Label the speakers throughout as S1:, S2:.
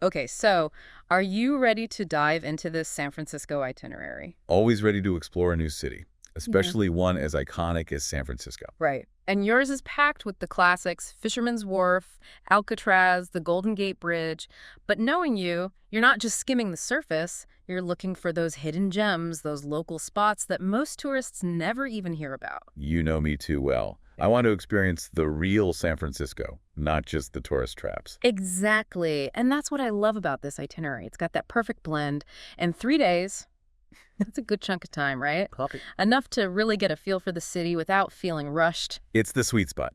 S1: Okay, so are you ready to dive into this San Francisco itinerary?
S2: Always ready to explore a new city,
S1: Yeah.
S2: especially one as iconic as San Francisco.
S1: Right. And yours is packed with the classics, Fisherman's Wharf, Alcatraz, the Golden Gate Bridge. But knowing you, you're not just skimming the surface, you're looking for those hidden gems, those local spots that most tourists never even hear about.
S2: You know me too well. I want to experience the real San Francisco, not just the tourist traps.
S1: Exactly. And that's what I love about this itinerary. It's got that perfect blend. And 3 days, that's a good chunk of time, right?
S2: Coffee.
S1: Enough to really get a feel for the city without feeling rushed.
S2: It's the sweet spot.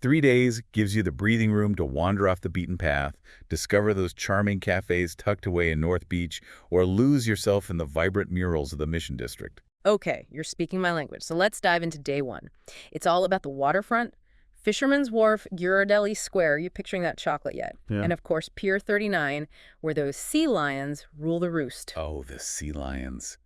S2: 3 days gives you the breathing room to wander off the beaten path, discover those charming cafes tucked away in North Beach, or lose yourself in the vibrant murals of the Mission District.
S1: Okay, you're speaking my language. So let's dive into day one. It's all about the waterfront, Fisherman's Wharf, Ghirardelli Square. You picturing that chocolate yet?
S2: Yeah.
S1: And of course, Pier 39, where those sea lions rule the roost.
S2: Oh, the sea lions.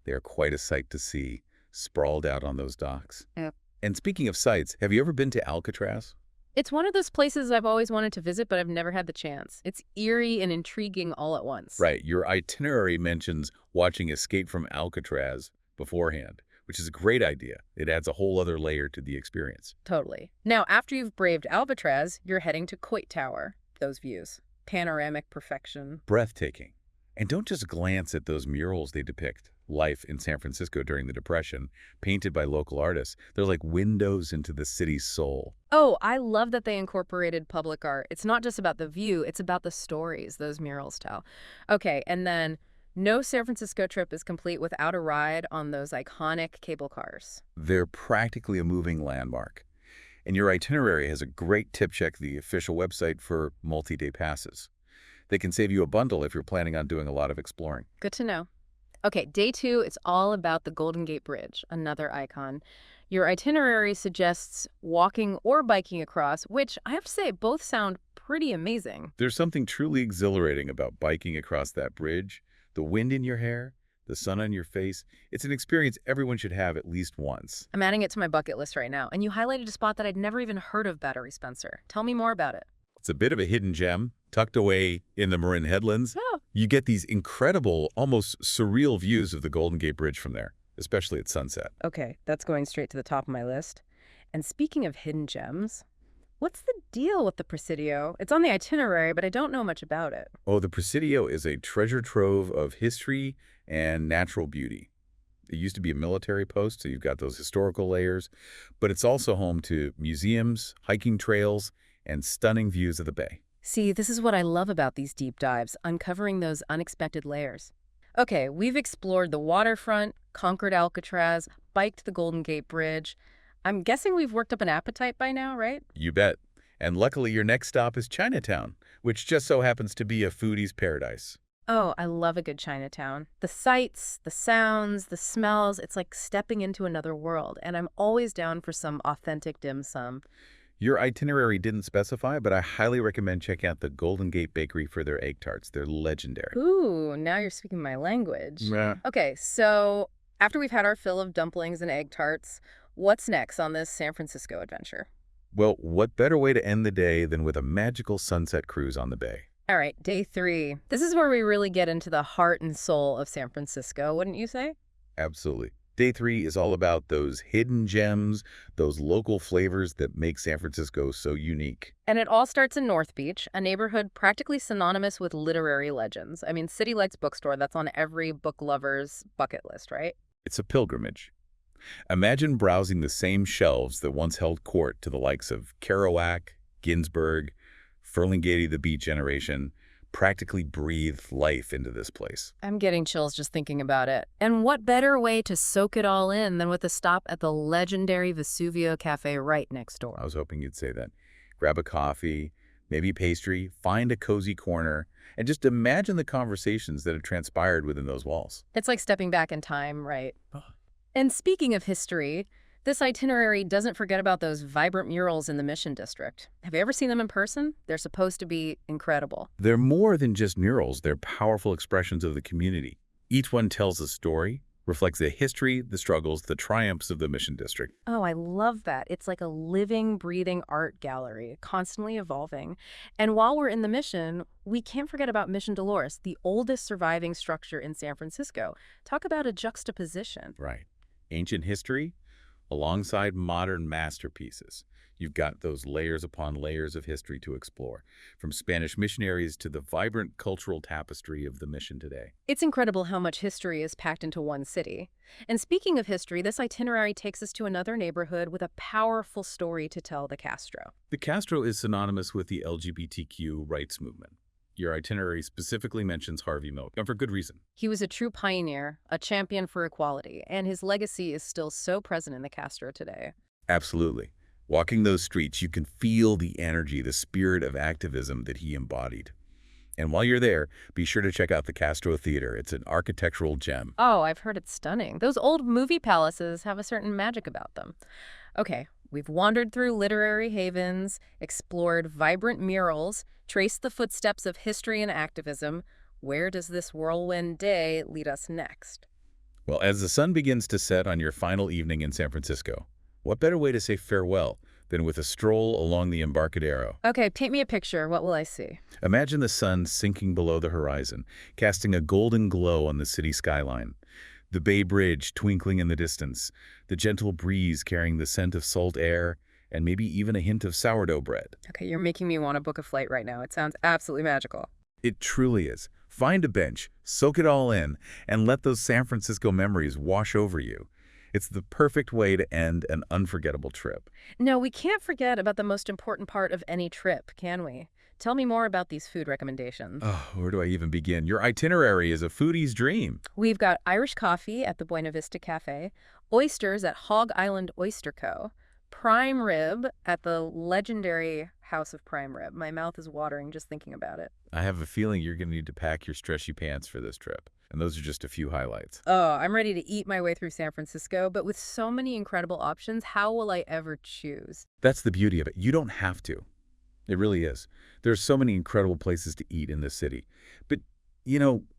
S2: They are quite a sight to see, sprawled out on those docks.
S1: Yeah.
S2: And speaking of sights, have you ever been to Alcatraz?
S1: It's one of those places I've always wanted to visit, but I've never had the chance. It's eerie and intriguing all at once.
S2: Right, your itinerary mentions watching Escape from Alcatraz beforehand, which is a great idea. It adds a whole other layer to the experience.
S1: Totally. Now, after you've braved Alcatraz, you're heading to Coit Tower. Those views. Panoramic perfection.
S2: Breathtaking. And don't just glance at those murals they depict life in San Francisco during the Depression, painted by local artists. They're like windows into the city's soul.
S1: Oh, I love that they incorporated public art. It's not just about the view, it's about the stories those murals tell. Okay, and then no San Francisco trip is complete without a ride on those iconic cable cars.
S2: They're practically a moving landmark. And your itinerary has a great tip. Check the official website for multi-day passes. They can save you a bundle if you're planning on doing a lot of exploring.
S1: Good to know. Okay, day two, it's all about the Golden Gate Bridge, another icon. Your itinerary suggests walking or biking across, which I have to say both sound pretty amazing.
S2: There's something truly exhilarating about biking across that bridge. The wind in your hair, the sun on your face. It's an experience everyone should have at least once.
S1: I'm adding it to my bucket list right now, and you highlighted a spot that I'd never even heard of, Battery Spencer. Tell me more about it.
S2: It's a bit of a hidden gem, tucked away in the Marin Headlands.
S1: Oh,
S2: You get these incredible, almost surreal views of the Golden Gate Bridge from there, especially at sunset.
S1: okay, that's going straight to the top of my list. And speaking of hidden gems, what's the deal with the Presidio? It's on the itinerary, but I don't know much about it.
S2: Oh, the Presidio is a treasure trove of history and natural beauty. It used to be a military post, so you've got those historical layers, but it's also home to museums, hiking trails, and stunning views of the bay.
S1: See, this is what I love about these deep dives, uncovering those unexpected layers. Okay, we've explored the waterfront, conquered Alcatraz, biked the Golden Gate Bridge. I'm guessing we've worked up an appetite by now, right?
S2: You bet. And luckily, your next stop is Chinatown, which just so happens to be a foodie's paradise.
S1: Oh, I love a good Chinatown. The sights, the sounds, the smells, it's like stepping into another world. And I'm always down for some authentic dim sum.
S2: Your itinerary didn't specify, but I highly recommend checking out the Golden Gate Bakery for their egg tarts. They're legendary.
S1: Ooh, now you're speaking my language.
S2: Yeah.
S1: Okay, so after we've had our fill of dumplings and egg tarts, what's next on this San Francisco adventure?
S2: Well, what better way to end the day than with a magical sunset cruise on the bay?
S1: All right, day three. This is where we really get into the heart and soul of San Francisco, wouldn't you say?
S2: Absolutely. Day 3 is all about those hidden gems, those local flavors that make San Francisco so unique.
S1: And it all starts in North Beach, a neighborhood practically synonymous with literary legends. I mean, City Lights Bookstore, that's on every book lover's bucket list, right?
S2: It's a pilgrimage. Imagine browsing the same shelves that once held court to the likes of Kerouac, Ginsberg, Ferlinghetti, the Beat Generation, practically breathed life into this place.
S1: I'm getting chills just thinking about it. And what better way to soak it all in than with a stop at the legendary Vesuvio Cafe right next door?
S2: I was hoping you'd say that. Grab a coffee, maybe pastry, find a cozy corner, and just imagine the conversations that have transpired within those walls.
S1: It's like stepping back in time, right? And speaking of history, this itinerary doesn't forget about those vibrant murals in the Mission District. Have you ever seen them in person? They're supposed to be incredible.
S2: They're more than just murals. They're powerful expressions of the community. Each one tells a story, Reflects the history, the struggles, the triumphs of the Mission District.
S1: Oh, I love that. It's like a living, breathing art gallery, constantly evolving. And while we're in the Mission, we can't forget about Mission Dolores, the oldest surviving structure in San Francisco. Talk about a juxtaposition.
S2: Right. Ancient history alongside modern masterpieces. You've got those layers upon layers of history to explore, from Spanish missionaries to the vibrant cultural tapestry of the Mission today.
S1: It's incredible how much history is packed into one city. And speaking of history, this itinerary takes us to another neighborhood with a powerful story to tell, the Castro.
S2: The Castro is synonymous with the LGBTQ rights movement. Your itinerary specifically mentions Harvey Milk, and for good reason.
S1: He was a true pioneer, a champion for equality, and his legacy is still so present in the Castro today.
S2: Absolutely. Walking those streets, you can feel the energy, the spirit of activism that he embodied. And while you're there, be sure to check out the Castro Theater. It's an architectural gem.
S1: Oh, I've heard it's stunning. Those old movie palaces have a certain magic about them. Okay, we've wandered through literary havens, explored vibrant murals, traced the footsteps of history and activism. Where does this whirlwind day lead us next?
S2: Well, as the sun begins to set on your final evening in San Francisco, what better way to say farewell than with a stroll along the Embarcadero?
S1: Okay, paint me a picture. What will I see?
S2: Imagine the sun sinking below the horizon, casting a golden glow on the city skyline. The Bay Bridge twinkling in the distance, the gentle breeze carrying the scent of salt air, and maybe even a hint of sourdough bread.
S1: Okay, you're making me want to book a flight right now. It sounds absolutely magical.
S2: It truly is. Find a bench, soak it all in, and let those San Francisco memories wash over you. It's the perfect way to end an unforgettable trip.
S1: No, we can't forget about the most important part of any trip, can we? Tell me more about these food recommendations.
S2: Oh, where do I even begin? Your itinerary is a foodie's dream.
S1: We've got Irish coffee at the Buena Vista Cafe, oysters at Hog Island Oyster Co., prime rib at the legendary House of Prime Rib. My mouth is watering just thinking about it.
S2: I have a feeling you're going to need to pack your stretchy pants for this trip. And those are just a few highlights.
S1: Oh, I'm ready to eat my way through San Francisco, but with so many incredible options, how will I ever choose?
S2: That's the beauty of it. You don't have to. It really is. There's so many incredible places to eat in this city. But,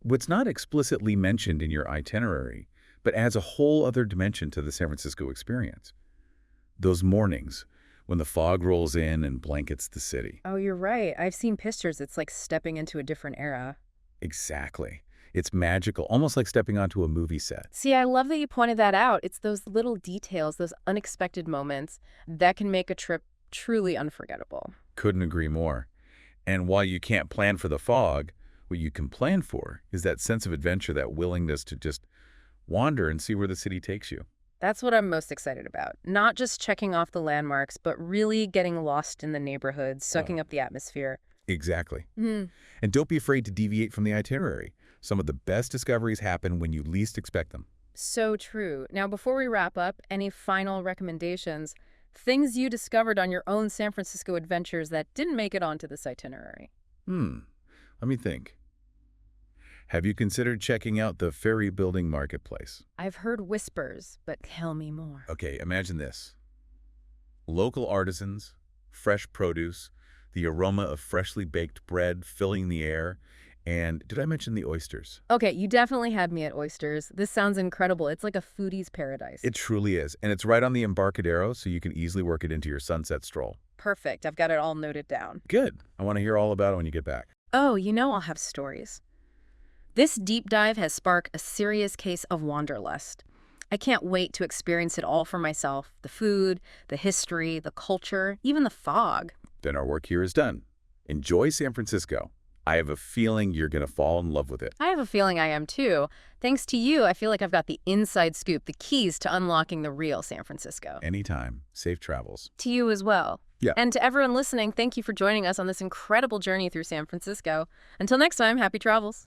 S2: what's not explicitly mentioned in your itinerary, but adds a whole other dimension to the San Francisco experience. Those mornings when the fog rolls in and blankets the city.
S1: Oh, you're right. I've seen pictures. It's like stepping into a different era.
S2: Exactly. It's magical, almost like stepping onto a movie set.
S1: See, I love that you pointed that out. It's those little details, those unexpected moments that can make a trip truly unforgettable.
S2: Couldn't agree more. And while you can't plan for the fog, what you can plan for is that sense of adventure, that willingness to just wander and see where the city takes you.
S1: That's what I'm most excited about. Not just checking off the landmarks, but really getting lost in the neighborhood, soaking up the atmosphere.
S2: Exactly.
S1: Mm.
S2: And don't be afraid to deviate from the itinerary. Some of the best discoveries happen when you least expect them.
S1: So true. Now, before we wrap up, any final recommendations? Things you discovered on your own San Francisco adventures that didn't make it onto this itinerary?
S2: Let me think. Have you considered checking out the Ferry Building Marketplace?
S1: I've heard whispers, but tell me more.
S2: Okay, imagine this. Local artisans, fresh produce, the aroma of freshly baked bread filling the air, and did I mention the oysters?
S1: Okay, you definitely had me at oysters. This sounds incredible. It's like a foodie's paradise.
S2: It truly is, and it's right on the Embarcadero, so you can easily work it into your sunset stroll.
S1: Perfect. I've got it all noted down.
S2: Good. I want to hear all about it when you get back.
S1: Oh, I'll have stories. This deep dive has sparked a serious case of wanderlust. I can't wait to experience it all for myself. The food, the history, the culture, even the fog.
S2: Then our work here is done. Enjoy San Francisco. I have a feeling you're going to fall in love with it.
S1: I have a feeling I am too. Thanks to you, I feel like I've got the inside scoop, the keys to unlocking the real San Francisco.
S2: Anytime. Safe travels.
S1: To you as well.
S2: Yeah.
S1: And to everyone listening, thank you for joining us on this incredible journey through San Francisco. Until next time, happy travels.